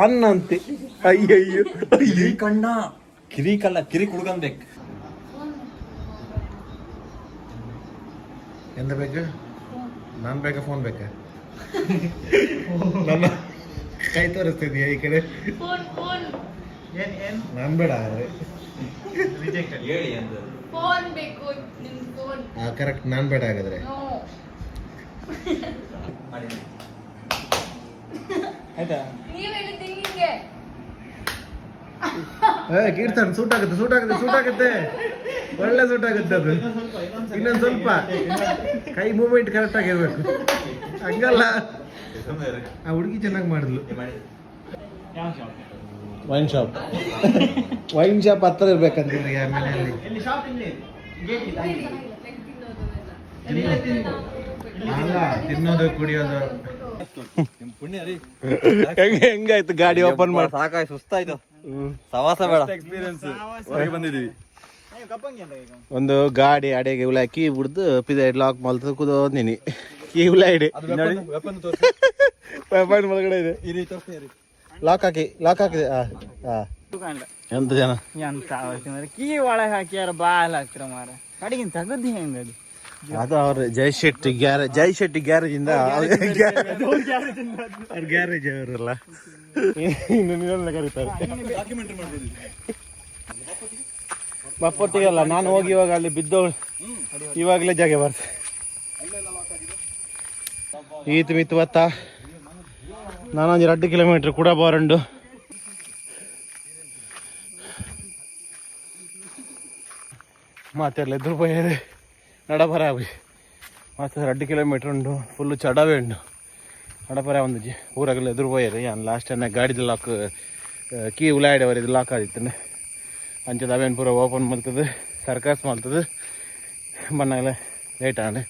ಅನ್ನ ಅಂತೆ. ಅಯ್ಯಯ್ಯೋ ಕಣ್ಣ ಕಿರಿಕಲ್ಲ, ಕಿರಿಕ್ ಹುಡುಗನ್ಬೇಕು. ಎಂತ ಬೇಕು? ನಾನು ಬೇಕಾ ಫೋನ್ ಬೇಕಾ? ನನ್ನ ಕೈ ತೋರಿಸ್ತಿದ್ಯಾ ಈ ಕಡೆ? ನಾನು ಬೇಡ. ಕರೆಕ್ಟ್, ನಾನು ಬೇಡ ಹಾಗಾದ್ರೆ. ಆಯ್ತಾ? ಕೀರ್ತನ್ ಸೂಟ್ ಆಗುತ್ತೆ. ಒಳ್ಳೆ ಸೂಟ್ ಆಗುತ್ತೆ ಅದು. ಇನ್ನೊಂದು ಸ್ವಲ್ಪ ಕೈ ಮೂವ್ಮೆಂಟ್ ಕರೆಕ್ಟ್ ಆಗಿರ್ಬೇಕು. ಹಂಗಲ್ಲ, ಆ ಹುಡುಗಿ ಚೆನ್ನಾಗಿ ಮಾಡಿದ್ಲು. ವೈನ್ ಶಾಪ್ ಹತ್ರ ಇರ್ಬೇಕಂತ ಮನೆಯಲ್ಲಿ. ಅಲ್ಲ, ತಿನ್ನೋದು ಕುಡಿಯೋದು. ಹೆಂಗಾಯ್ತು ಗಾಡಿ ಓಪನ್ ಮಾಡಿ? ಸಾಕಾಯ್ತು, ಸುಸ್ತಾಯ್ತು. ಸವಾಸ ಬೇಡ. ಎಕ್ಸ್ಪೀರಿಯನ್ಸ್ ಹೊರಗೆ ಬಂದಿದ್ದೀವಿ. ಒಂದು ಗಾಡಿ ಅಡೆಗೆ ಉಲಾಕಿ ಬಿಡ್ದು ಪಿದ ಲಾಕ್ ಮಲ್ತ ಕೂದೋದಿನಿ. ಕೀ ಉಲಾಯಿಡಿ ವೆಪನ್ ಒಳಗಡೆ ಇದೆ. ಲಾಕ್ ಹಾಕಿದೆ. ಎಂತ ಜನ ಕೀ ಒಳಗೆ ಹಾಕ್ಯಾರ ಬಾಲ್ ಹಾಕ್ತಾರ ಮಾರ. ಕಡೆಗಿಂತ ತಗದ್ದು ಹೆಂಗದು? ಅದು ಅವ್ರ ಜಯಶೆಟ್ಟಿ ಗ್ಯಾರೇಜ್ ಇಂದ ಅವ್ರ ಗ್ಯಾರೇಜ್ ಅವರಲ್ಲ ಇನ್ನು ಕರೀತಾರೆ. ಬಪ್ಪೊಟ್ಟಿಗಲ್ಲ, ನಾನು ಹೋಗಿ ಇವಾಗ ಅಲ್ಲಿ ಬಿದ್ದವಳು ಇವಾಗಲೇ ಜಾಗ ಬರ್ತದೆ. ಈತ ಮಿತ್ತು ಬತ್ತ ನಾನೊಂದು 2 ಕಿಲೋಮೀಟ್ರ್ ಕೂಡ ಬಾರಂಡು. ಮಾತೆಲ್ಲ ಎದುರು పోయేది ನಡಬರಾಗಿ ಮತ್ತೆ 2 ಕಿಲೋಮೀಟ್ರ್ ಉಂಡು. ಫುಲ್ಲು ಚಡವೇ ಉಂಡು. ನಡಬರ ಒಂದು ಊರಾಗೆಲ್ಲ ಎದುರು పోయేది. ಲಾಸ್ಟ್ ಟೈಮ್ ಗಾಡಿದ ಲಾಕ್ ಕೀ ಉಲಾಯಿಡವರಿದ್ದು ಲಾಕ್ ಆದಿತ್ತಂಡೆ ಅಂಚೆ ಅವೇನು ಪೂರ ಓಪನ್ ಮಾಡ್ತದೆ ಸರ್ಕಸ್ ಮಾಡ್ತದೆ ಬನ್ನಾಗಲೇ ಲೇಟ್ ಆನೆ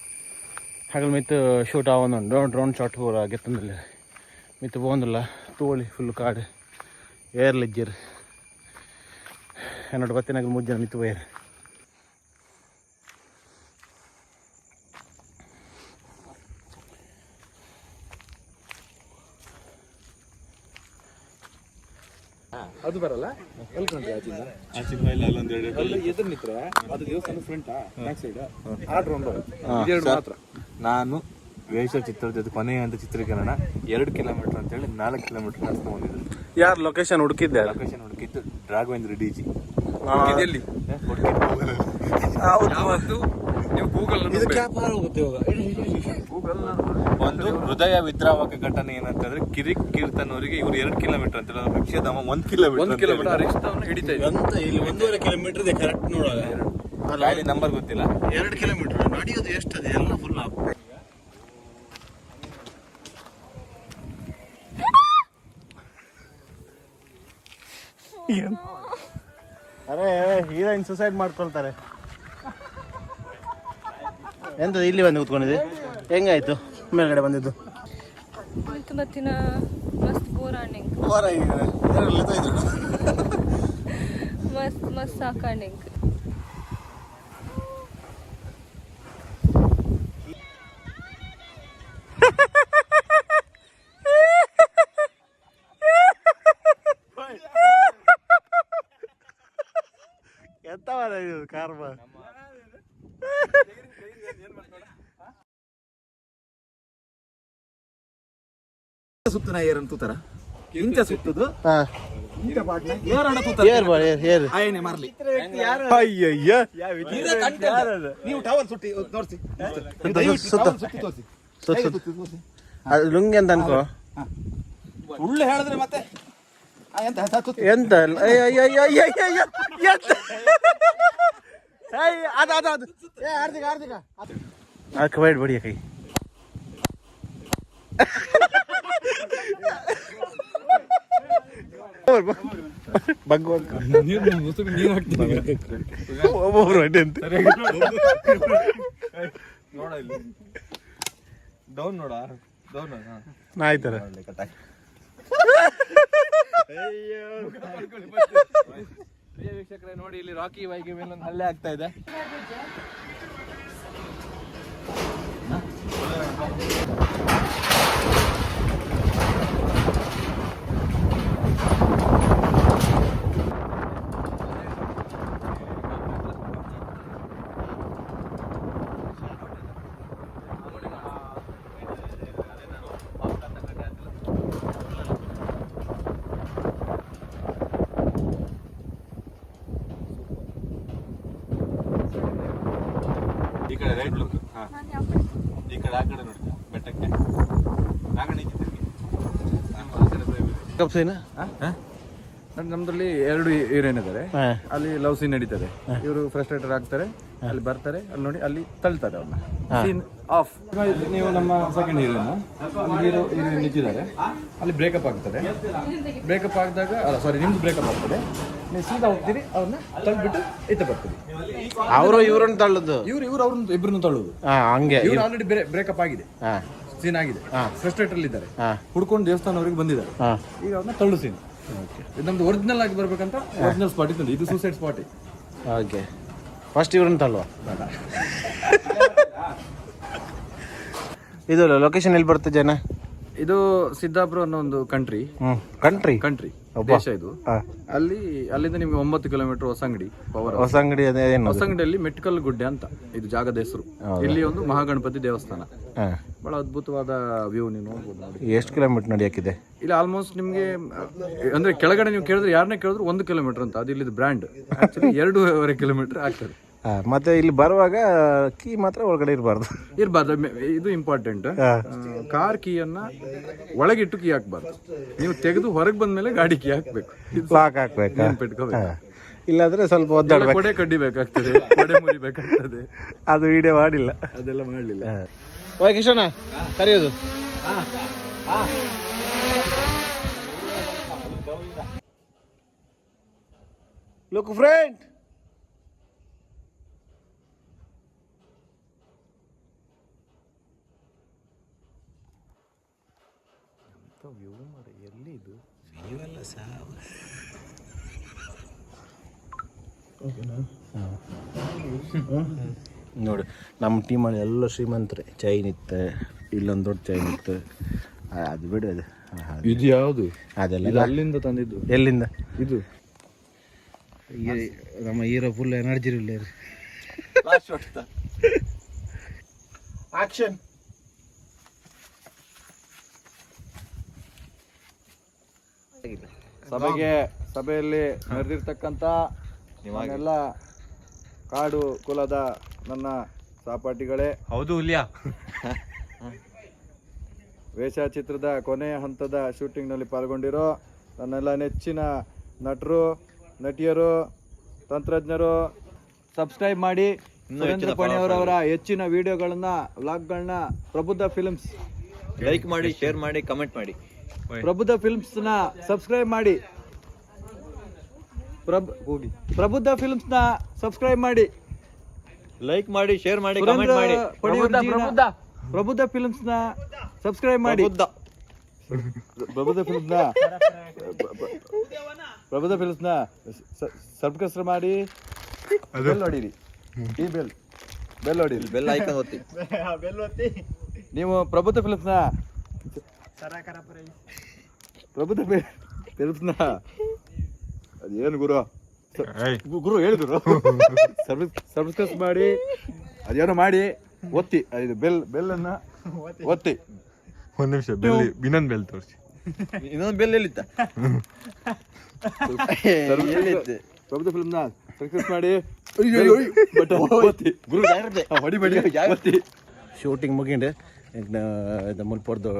ಹಾಗಲ್ ಮಿತ್ತು ಶೂಟ್ ಆವೊಂದುಂಡು ಡ್ರೋನ್ ಶಾಟ್ ಪೂರ ಗೆತ್ತಂದಿಲ್ಲ ಮಿತ್ತು പോകുന്നിಲ್ಲ ತೋಳಿ ಫುಲ್ ಕಾಡು ಏರ್ಲಿಜ್ಜಿರು എന്നോട് പത്തിനകൽ മുജ്ജന മിത്ത് പോയത് ಅದು ಬರಲ್ಲ ಎದುರು ನಿಂತ್ರೆ ಅದು ದೇವಸ್ಥಾನ ಫ್ರಂಟ್ ಬ್ಯಾಕ್ ಸೈಡ್ ಆ ಡ್ರೋನ್ ಬರುತ್ತೆ ಮಾತ್ರ. ನಾನು ವೇಷ ಚಿತ್ರದ ಜೊತೆ ಕೊನೆಯ ಅಂತ ಚಿತ್ರೀಕರಣ 2 ಕಿಲೋಮೀಟರ್ ಅಂತೇಳಿ 4 ಕಿಲೋಮೀಟರ್ ನಡೆಸ್ಕೊಂಡು ಬಂದಿದ್ರು. ಯಾರು ಲೊಕೇಶನ್ ಹುಡುಕಿದ್ದೆ? ಲೊಕೇಶನ್ ಹುಡುಕಿದ್ದು ರಾಘವೇಂದ್ರ ಡಿಜಿ. ಎಲ್ಲಿ ನೀವು ಗೂಗಲ್ ಒಂದು ಹೃದಯ ವಿದ್ರಾವಕ ಘಟನೆ ಏನಂತಂದ್ರೆ ಕಿರಿಕ್ ಕೀರ್ತನ್ ಅವರಿಗೆ ಇವ್ರು 2 ಕಿಲೋಮೀಟರ್ ಅಂತ ಭಿಕ್ಷಧಾಮ 1 ಕಿಲೋಮೀಟರ್ ಹಿಡಿತಾ ಅಂತ ಇಲ್ಲಿ 1.5 ಕಿಲೋಮೀಟರ್ ಇದೆ ಕರೆಕ್ಟ್ ನೋಡುವಾಗ. ಗಾಡಿ ನಂಬರ್ ಗೊತ್ತಿಲ್ಲ. 2 ಕಿಲೋಮೀಟರ್ ನಡೆಯೋದು ಎಷ್ಟದೆ ಎಲ್ಲ ಫುಲ್ ಆಫ್. ಅರೆ ಹೀರೋಯಿನ್ ಸುಸೈಡ್ ಮಾಡ್ಕೊಳ್ತಾರೆ. ಎಂತ ಇಲ್ಲಿ ಬಂದು ಕೂತ್ಕೊಂಡಿದೆ? ಹೆಂಗಾಯ್ತು ಮೇಲ್ಗಡೆ ಬಂದಿದ್ದು? ಮತ್ತಿನ ಮಸ್ತ್ ಬೋರಾಣಿಂಗ್ ಮಸ್ತ್ ಸಾಕಾಣಿಂಗ್. ಎಂತವರ ಇದು ಕಾರ್ಬ ಸುತ್ತನ ಏರನ್ ತೂತರ ಇಂಚ ಸುತ್ತದು ಇಂಚ ಪಾಟ್ನ ಏರಣ ಆಯನೆ ಮಾರ್ಲಿ ಅಯ್ಯಯ್ಯ ನೀವು ಟವರ್ ಸುತ್ತಿ ತೋರಿಸಿ ಲುಂಗಿ ಅಂತ ಅನ್ಕೋ. ಸುಳ್ಳು ಹೇಳಿದ್ರೆ ಮತ್ತೆ ಎಂತ ಅದಕ್ಕೆ ಬೈಡ್ ಬಡಿಯ ಕೈ ಒಬ್ಬೊಬ್ರು ಅಡ್ಡಿ ಅಂತ ನೋಡ ಇಲ್ಲಿ ಡೌನ್ ನೋಡ ಡೌನ್ ಆಯ್ತಾರ. ಪ್ರಿಯ ವೀಕ್ಷಕರೇ ನೋಡಿ ಇಲ್ಲಿ ರಾಕಿ ಬೈಕ್ ಮೇಲೆ ಒಂದು ಹಲ್ಲೆ ಆಗ್ತಾ ಇದೆ. ಈ ಕಡೆ ರೈಟ್ ಲುಕ್, ಈ ಕಡೆ ಆ ಕಡೆ ನೋಡಿ ಬೆಟ್ಟಕ್ಕೆ ನಮ್ದ್ರಲ್ಲಿ 2 ಹೀರೋಯಿನ್ ಇದ್ದಾರೆ. ಅಲ್ಲಿ ಲವ್ ಸೀನ್ ನಡೀತದೆ. ಇವರು ಫ್ರಸ್ಟ್ರೇಟರ್ ಆಗ್ತಾರೆ, ಅಲ್ಲಿ ಬರ್ತಾರೆ, ಅಲ್ಲಿ ನೋಡಿ ಅಲ್ಲಿ ತಳ್ತಾರೆ ಅವ್ರನ್ನ. Scene off. ನೀವು ನಮ್ಮ ಸೆಕೆಂಡ್ ಹೀರೋಯಿನ್ ಹೀರೋ ಹೀರೋಯಿನ್ ನಿಂತಿದ್ದಾರೆ, ಅಲ್ಲಿ ಬ್ರೇಕಪ್ ಆಗ್ತದೆ. ಬ್ರೇಕಪ್ ಆಗಿದಾಗ ಸಾರಿ ನಿಮ್ದು ಬ್ರೇಕಪ್ ಆಗ್ತದೆ. ನೀವು ಸೀದಾ ಹೋಗ್ತೀರಿ, ಅವ್ರನ್ನ ತಳ್ಬಿಟ್ಟು ಇತ್ತ ಬರ್ತೀರಿ. ಅವರು ಇವ್ರನ್ನ ತಳ್ಳೋದು, ಇವ್ರು ಅವ್ರನ್ನ ಇಬ್ಬರನ್ನು ತಳ್ಳೋದು. ಹಂಗೆ ಇವ್ರು ಆಲ್ರೆಡಿ ಬ್ರೇಕಪ್ ಆಗಿದೆ, ಸೀನ್ ಆಗಿದೆ, ಫ್ರಸ್ಟ್ರೇಟರ್ ಇದ್ದಾರೆ, ಹುಡ್ಕೊಂಡು ದೇವಸ್ಥಾನವರೆಗೆ ಬಂದಿದ್ದಾರೆ. ಈಗ ಅವ್ರನ್ನ ತಳ್ಳು ಸೀನ್. ಇದು ನಮ್ದು ಒರಿಜಿನಲ್ ಆಗಿ ಬರ್ಬೇಕಂತ ಒರಿಜಿನಲ್ ಸ್ಪಾಟ್ ಇತ್ತು. ಇದು ಸೂಸೈಡ್ ಸ್ಪಾಟ್. ಓಕೆ, ಫಸ್ಟ್ ಇವ್ರನ್ನ ತಳ್ಳುವ. ಇದು ಲೊಕೇಶನ್ ಎಲ್ಲಿ ಬರುತ್ತೆ ಜನ? ಇದು ಸಿದ್ದಾಪುರ ಅನ್ನೋ ಒಂದು ಕಂಟ್ರಿ ದೇಶ ಇದು. ಅಲ್ಲಿಂದ ನಿಮ್ಗೆ 9 ಕಿಲೋಮೀಟರ್ ಹೊಸಂಗಡಿ. ಹೊಸಂಗಡಿಯಲ್ಲಿ ಮೆಟ್ಕಲ್ ಗುಡ್ಡೆ ಅಂತ ಇದು ಜಾಗದ ಹೆಸರು. ಇಲ್ಲಿ ಒಂದು ಮಹಾಗಣಪತಿ ದೇವಸ್ಥಾನ, ಬಹಳ ಅದ್ಭುತವಾದ ವ್ಯೂ. ನೀವು ನೋಡ್ಬೋದು. ನೋಡಿ ಎಷ್ಟು ಕಿಲೋಮೀಟರ್ ನಡೆಯಕ್ಕಿದೆ ಇಲ್ಲಿ? ಆಲ್ಮೋಸ್ಟ್ ನಿಮ್ಗೆ ಅಂದ್ರೆ ಕೆಳಗಡೆ ನೀವು ಕೇಳಿದ್ರೆ ಯಾರನ್ನೇ ಕೇಳಿದ್ರು 1 ಕಿಲೋಮೀಟರ್ ಅಂತ. ಅದು ಇಲ್ಲಿ ಬ್ರ್ಯಾಂಡ್ 2.5 ಕಿಲೋಮೀಟರ್ ಆಗ್ತದೆ. ಮತ್ತೆ ಇಲ್ಲಿ ಬರುವಾಗ ಕೀ ಮಾತ್ರ ಒಳಗಡೆ ಇರಬಾರ್ದು. ಇದು ಇಂಪಾರ್ಟೆಂಟ್. ಕಾರ್ ಕೀಯನ್ನ ಒಳಗಿಟ್ಟು ಕೀ ಹಾಕ್ಬಾರ್ದು. ನೀವು ತೆಗೆದು ಹೊರಗೆ ಬಂದ್ಮೇಲೆ ಗಾಡಿ ಕೀ ಹಾಕ್ಬೇಕು, ಲಾಕ್ ಹಾಕ್ಬೇಕು. ಇಲ್ಲಾಂದ್ರೆ ಸ್ವಲ್ಪ ಒದ್ದಾಡ್ಬೇಕು, ಕೊಡೆ ಕಡ್ಡಿಬೇಕಾಗ್ತದೆ, ಕೊಡೆ ಮುರಿಬೇಕಾಗ್ತದೆ. ಅದು ವಿಡಿಯೋ ಮಾಡಿಲ್ಲ, ಅದೆಲ್ಲ ಮಾಡಲಿಲ್ಲ. ಓಕೆ ಕಿಶೋಣ ಕರೆಯೋದು. Look friend. ಎಲ್ಲಿ ಇದು ನೀವೆಲ್ಲ ಸಾವು. ನೋಡಿ ನಮ್ಮ ಟೀಮಲ್ಲಿ ಎಲ್ಲ ಶ್ರೀಮಂತರೆ. ಚೈನ್ ಇತ್ತು, ಇಲ್ಲೊಂದು ದೊಡ್ಡ ಚೈನ್ ಇತ್ತು. ಅದು ಬಿಡು, ಅದು ಇದು ಯಾವುದು? ಅದೆಲ್ಲ ಅಲ್ಲಿಂದ ತಂದಿದ್ದು. ಎಲ್ಲಿಂದ? ಇದು ನಮ್ಮ ಹೀರೋ ಫುಲ್ ಎನರ್ಜಿ ಇಲ್ಲ. ಆಕ್ಷನ್. ಸಭೆಯಲ್ಲಿ ನಡೆದಿರ್ತಕ್ಕಂಥ ಎಲ್ಲ ಕಾಡು ಕುಲದ ನನ್ನ ಸಹಪಾಠಿಗಳೇ, ಹೌದು ಹುಲಿಯಾ. ವೇಷ ಚಿತ್ರದ ಕೊನೆಯ ಹಂತದ ಶೂಟಿಂಗ್ನಲ್ಲಿ ಪಾಲ್ಗೊಂಡಿರೋ ನನ್ನೆಲ್ಲ ನೆಚ್ಚಿನ ನಟರು, ನಟಿಯರು, ತಂತ್ರಜ್ಞರು, ಸಬ್ಸ್ಕ್ರೈಬ್ ಮಾಡಿ. ಸುರೇಂದ್ರ ಪಣಿಯವರವರ ಹೆಚ್ಚಿನ ವಿಡಿಯೋಗಳನ್ನ, ವ್ಲಾಗ್ಗಳನ್ನ ಪ್ರಬುದ್ಧ ಫಿಲ್ಮ್ಸ್ ಲೈಕ್ ಮಾಡಿ, ಶೇರ್ ಮಾಡಿ, ಕಮೆಂಟ್ ಮಾಡಿ. ಪ್ರಬುದ್ಧ ಫಿಲ್ಮ್ಸ್ನ ಸಬ್ಸ್ಕ್ರೈಬ್ ಮಾಡಿ. ಪ್ರಬುದ್ಧ ಫಿಲ್ಮ್ಸ್ನ ಸಬ್ಸ್ಕ್ರೈಬ್ ಮಾಡಿ, ಲೈಕ್ ಮಾಡಿ, ಶೇರ್ ಮಾಡಿ, ಕಮೆಂಟ್ ಮಾಡಿ. ಪ್ರಬುದ್ಧ ಫಿಲ್ಮ್ಸ್ನ ಸಬ್ಸ್ಕ್ರೈಬ್ ಮಾಡಿ. ಪ್ರಬುದ್ಧ ಫಿಲ್ಮ್ಸ್ನ ಸಬ್ಸ್ಕ್ರೈಬ್ ಮಾಡಿ. ಬೆಲ್ ಹೊಡೀರಿ. ಈ ಬೆಲ್ ಹೊಡೀರಿ. ಬೆಲ್ ಐಕಾನ್ ಒತ್ತಿ. ನೀವು ಪ್ರಬುದ್ಧ ಫಿಲ್ಮ್ಸ್ನ ಅದೇನು ಗುರು ಹೇಳಿದ್ರು ಸಬ್ಸ್ಕ್ರೈಬ್ ಮಾಡಿ, ಅದೇನೋ ಮಾಡಿ, ಒತ್ತಿ. ಅದು ಬೆಲ್ ಅನ್ನ ಒತ್ತಿ. ಒಂದ್ ನಿಮಿಷ, ಇನ್ನೊಂದು ಬೆಲ್ ತೋರಿಸಿ. ಇನ್ನೊಂದು ಬೆಲ್ ಎಲ್ಲಿತ್ತ? ಪ್ರಬುದ್ಧ ಫಿಲ್ಮ್ನ ಸಬ್ಸ್ಕ್ರೈಬ್ ಮಾಡಿ. ഷൂട്ടിംഗ് മുಗಿയുണ്ട്. മുൽപ്പുറത്ത്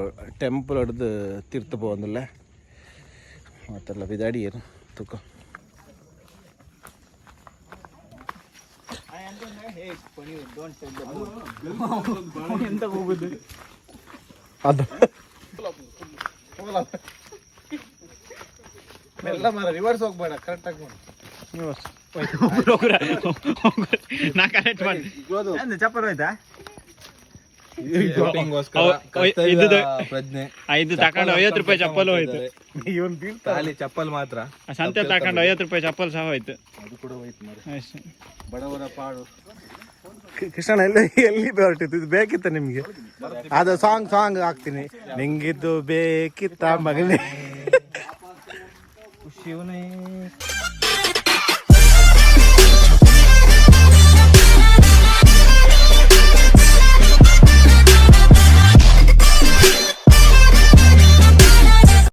ടെമ്പിൾ എടുത്ത് തീർത്ത് പോകുന്നില്ല. മാത്രമല്ല വിതാടിയായിരുന്നു തൂക്കം. ಅದು ಎಲ್ಲ ಮರ ರಿವರ್ಸ್ ಹೋಗ್ಬೇಡ, ಕರೆಕ್ಟ್ ಆಗಿ ಚಪ್ಪಲ್ ಹೋಯ್ತಾ? ಪ್ರಜ್ಞೆ ಇದು ತಕೊಂಡು 50 ರೂಪಾಯಿ ಚಪ್ಪಲ್ ಹೋಯ್ತು. ಖಾಲಿ ಚಪ್ಪಲ್ ಮಾತ್ರ. ಸಂತೆ ತಕೊಂಡು 50 ರೂಪಾಯಿ ಚಪ್ಪಲ್ ಸಹ ಹೋಯ್ತು. ಅದು ಕೂಡ ಹೋಯ್ತು ಮರ. ಬಡವರ ಪಾಡು. ಕೃಷ್ಣ ಎಲ್ಲಿ ಹೊರಟಿತ್ತು? ಇದು ಬೇಕಿತ್ತ ನಿಮ್ಗೆ? ಅದು ಸಾಂಗ್ ಹಾಕ್ತೀನಿ. ನಿಂಗಿದ್ದು ಬೇಕಿತ್ತ ಮಗನೇ? ಶಿವನೇ